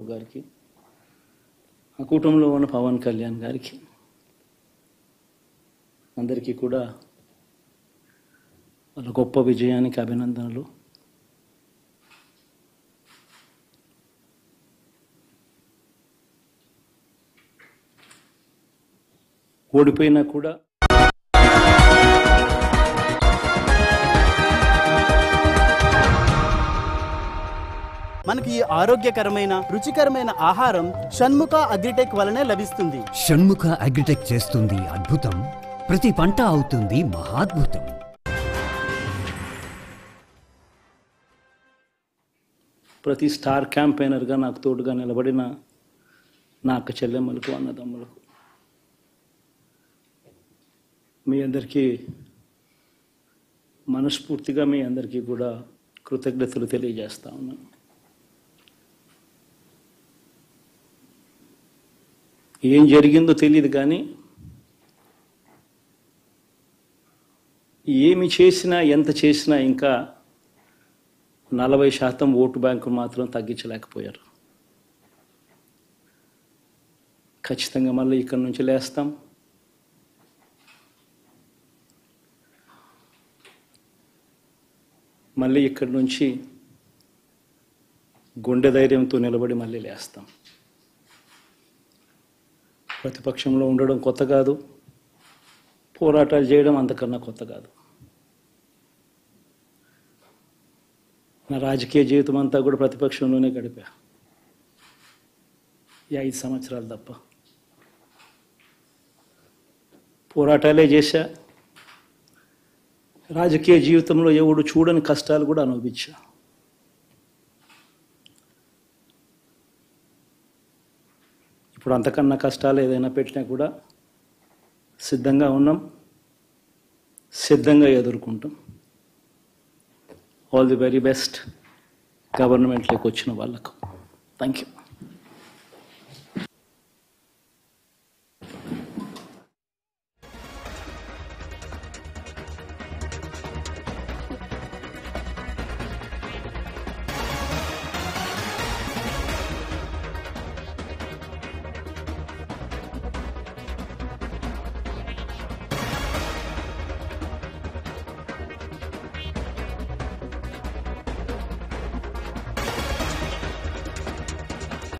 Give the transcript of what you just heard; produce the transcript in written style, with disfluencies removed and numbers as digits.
గారికి, ఆ కూటమిలో ఉన్న పవన్ కళ్యాణ్ గారికి, అందరికీ కూడా వాళ్ళ గొప్ప విజయానికి అభినందనలు. ఓడిపోయినా కూడా మనకి ఈ ఆరోగ్యకరమైన రుచికరమైన ఆహారం షణ్ముఖ అగ్రిటెక్ వలనే లభిస్తుంది. షణ్ముఖ అగ్రిటెక్ చేస్తుంది అద్భుతం, ప్రతి పంట అవుతుంది మహాద్భుతం. ప్రతి స్టార్ క్యాంపెయినర్గా నాకు తోడుగా నిలబడిన నా అక్క చెల్లెమ్మలకు, అన్నదమ్ములకు, మీ అందరికీ మనస్ఫూర్తిగా మీ అందరికీ కూడా కృతజ్ఞతలు తెలియజేస్తా ఉన్నాను. ఏం జరిగిందో తెలియదు కానీ ఏమి చేసినా ఎంత చేసినా ఇంకా 40% ఓటు బ్యాంకు మాత్రం తగ్గించలేకపోయారు. ఖచ్చితంగా మళ్ళీ ఇక్కడి నుంచి లేస్తాం. మళ్ళీ ఇక్కడి నుంచి గుండె ధైర్యంతో నిలబడి మళ్ళీ లేస్తాం. ప్రతిపక్షంలో ఉండడం కొత్త కాదు, పోరాటాలు చేయడం అంతకన్నా కొత్త కాదు. నా రాజకీయ జీవితం అంతా కూడా ప్రతిపక్షంలోనే గడిపా, ఈ 5 సంవత్సరాలు తప్ప. పోరాటాలే చేశా. రాజకీయ జీవితంలో ఎవడు చూడని కష్టాలు కూడా అనుభవించా. ఇప్పుడు అంతకన్నా కష్టాలు ఏదైనా పెట్టినా కూడా సిద్ధంగా ఉన్నాం, సిద్ధంగా ఎదుర్కొంటాం. ఆల్ ది వెరీ బెస్ట్ గవర్నమెంట్లోకి వచ్చిన వాళ్ళకు. Thank you.